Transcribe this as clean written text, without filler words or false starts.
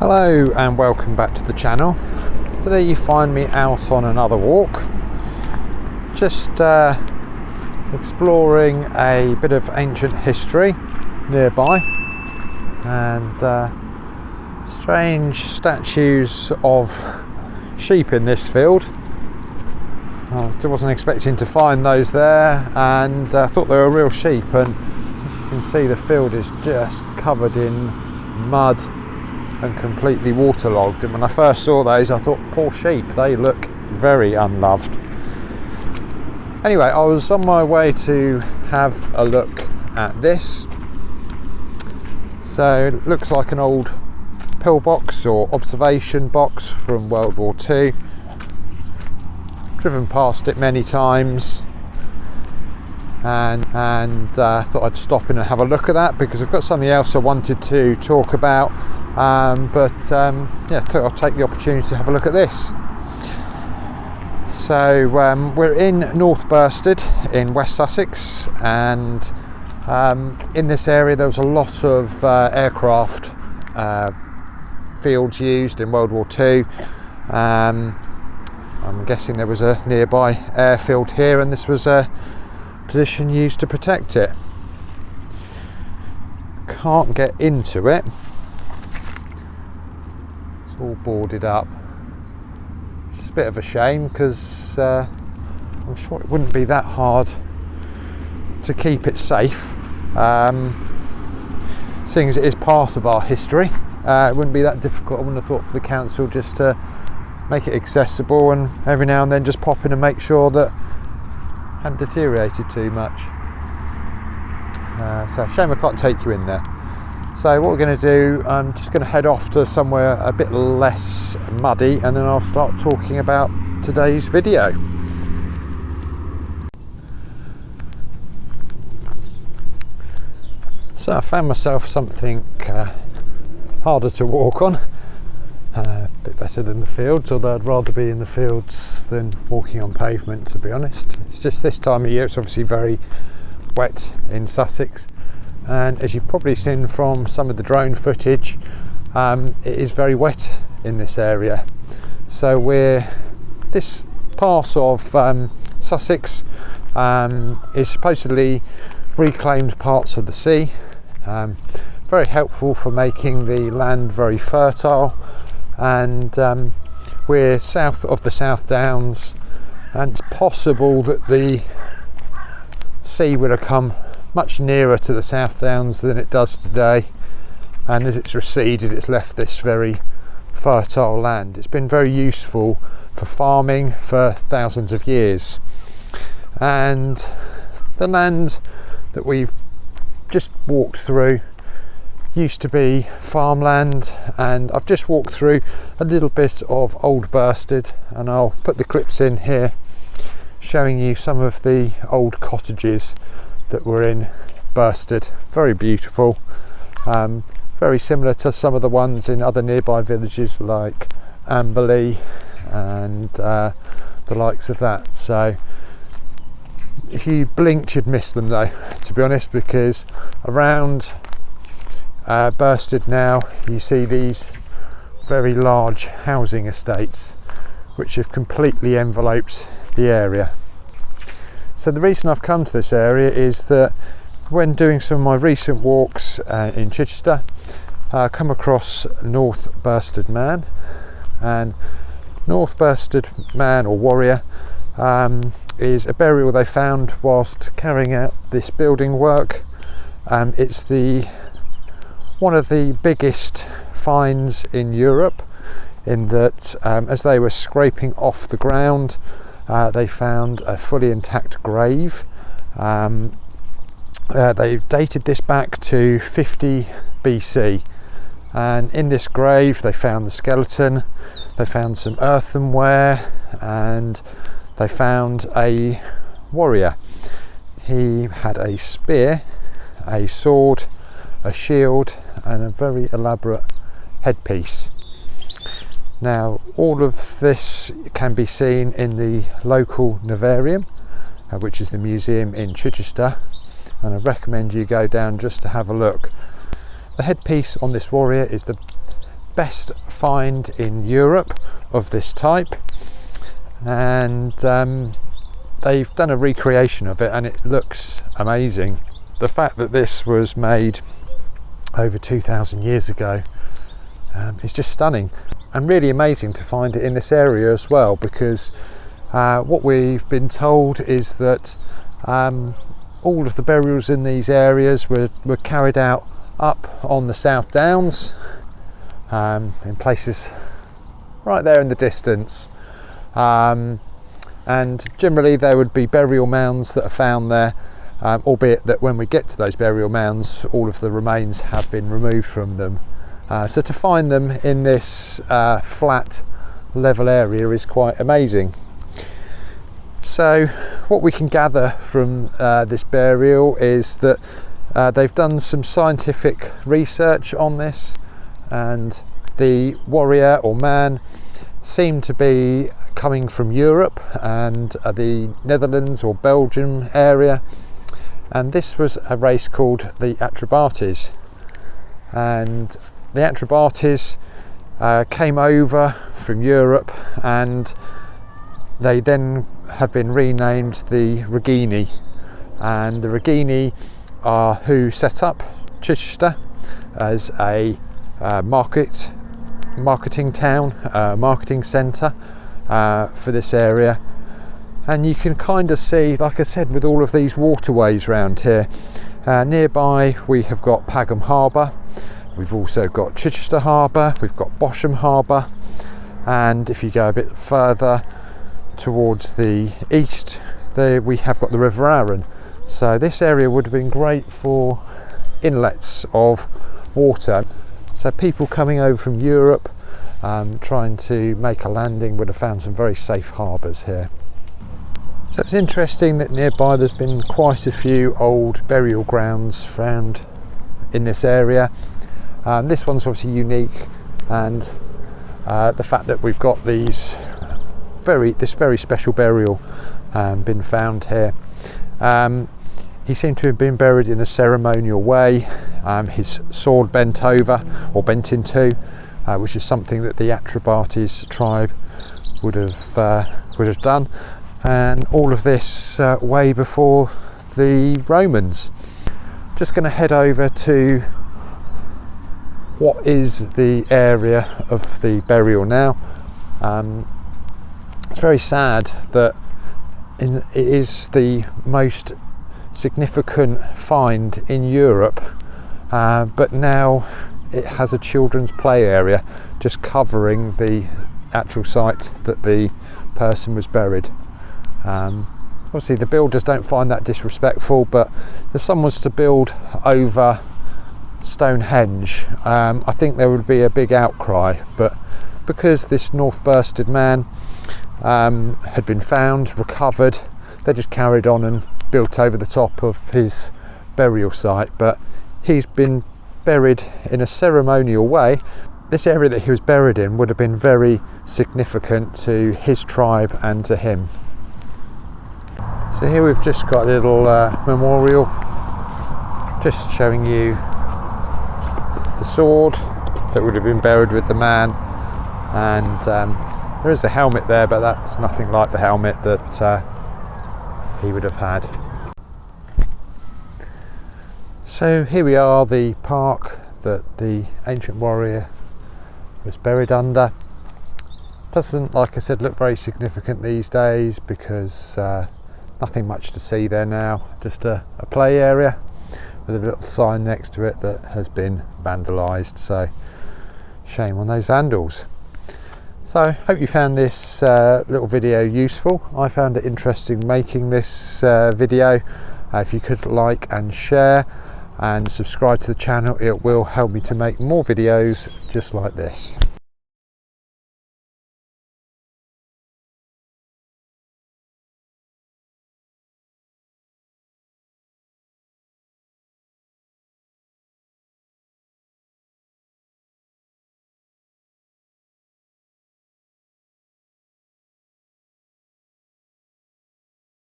Hello and welcome back to the channel. Today you find me out on another walk, just exploring a bit of ancient history nearby, and strange statues of sheep in this field. I wasn't expecting to find those there, and thought they were real sheep, and as you can see the field is just covered in mud and completely waterlogged, and when I first saw those I thought, poor sheep, they look very unloved. Anyway, I was on my way to have a look at this. So it looks like an old pillbox or observation box from World War II. Driven past it many times, and thought I'd stop in and have a look at that because I've got something else I wanted to talk about, but thought I'll take the opportunity to have a look at this. So we're in North Bursted in West Sussex, and in this area there was a lot of aircraft fields used in World War II. I'm guessing there was a nearby airfield here, and this was a position used to protect it. Can't get into it. It's all boarded up. It's a bit of a shame because I'm sure it wouldn't be that hard to keep it safe. Seeing as it is part of our history, it wouldn't be that difficult. I wouldn't have thought for the council just to make it accessible and every now and then just pop in and make sure that it hadn't deteriorated too much. So shame I can't take you in there. So what we're going to do, I'm just going to head off to somewhere a bit less muddy, and then I'll start talking about today's video. So I found myself something harder to walk on. A bit better than the fields, although I'd rather be in the fields than walking on pavement, to be honest. It's just this time of year, it's obviously very wet in Sussex, and as you've probably seen from some of the drone footage, it is very wet in this area. So this part of Sussex is supposedly reclaimed parts of the sea, very helpful for making the land very fertile. And we're south of the South Downs, and it's possible that the sea would have come much nearer to the South Downs than it does today, and as it's receded it's left this very fertile land. It's been very useful for farming for thousands of years, and the land that we've just walked through used to be farmland, and I've just walked through a little bit of Old Bursted, and I'll put the clips in here showing you some of the old cottages that were in Bursted. Very beautiful, very similar to some of the ones in other nearby villages like Amberley and the likes of that. So if you blinked you'd miss them though, to be honest, because around Bursted now you see these very large housing estates which have completely enveloped the area. So the reason I've come to this area is that when doing some of my recent walks in Chichester, I come across North Bursted Man, and North Bursted Man or warrior is a burial they found whilst carrying out this building work. It's one of the biggest finds in Europe, in that as they were scraping off the ground they found a fully intact grave. They dated this back to 50 BC, and in this grave they found the skeleton, they found some earthenware, and they found a warrior. He had a spear, a sword, a shield, and a very elaborate headpiece. Now all of this can be seen in the local Novarium, which is the museum in Chichester, and I recommend you go down just to have a look. The headpiece on this warrior is the best find in Europe of this type, and they've done a recreation of it and it looks amazing. The fact that this was made over 2,000 years ago is just stunning, and really amazing to find it in this area as well, because what we've been told is that all of the burials in these areas were carried out up on the South Downs, in places right there in the distance, and generally there would be burial mounds that are found there, albeit that when we get to those burial mounds all of the remains have been removed from them. So to find them in this flat level area is quite amazing. So what we can gather from this burial is that they've done some scientific research on this, and the warrior or man seemed to be coming from Europe and the Netherlands or Belgium area, and this was a race called the Atrebates, and the Atrebates came over from Europe, and they then have been renamed the Regini, and the Regini are who set up Chichester as a marketing town, marketing centre for this area. And you can kind of see, like I said, with all of these waterways around here, nearby we have got Pagham Harbour, we've also got Chichester Harbour, we've got Bosham Harbour, and if you go a bit further towards the east there we have got the River Arun. So this area would have been great for inlets of water, so people coming over from Europe trying to make a landing would have found some very safe harbours here. So it's interesting that nearby there's been quite a few old burial grounds found in this area. This one's obviously unique, and the fact that we've got this very special burial been found here. He seemed to have been buried in a ceremonial way, his sword bent over or bent in two, which is something that the Atrebates tribe would have done, and all of this way before the Romans. Just going to head over to what is the area of the burial now. It's very sad that it is the most significant find in Europe, but now it has a children's play area just covering the actual site that the person was buried. Obviously the builders don't find that disrespectful, but if someone was to build over Stonehenge, I think there would be a big outcry, but because this north-bursted man had been found, recovered, they just carried on and built over the top of his burial site. But he's been buried in a ceremonial way. This area that he was buried in would have been very significant to his tribe and to him. So here we've just got a little memorial just showing you the sword that would have been buried with the man, and there is a helmet there, but that's nothing like the helmet that he would have had. So here we are, the park that the ancient warrior was buried under. Doesn't, like I said, look very significant these days because nothing much to see there now, just a play area with a little sign next to it that has been vandalised, so shame on those vandals. So hope you found this little video useful. I found it interesting making this video. If you could like and share and subscribe to the channel, it will help me to make more videos just like this.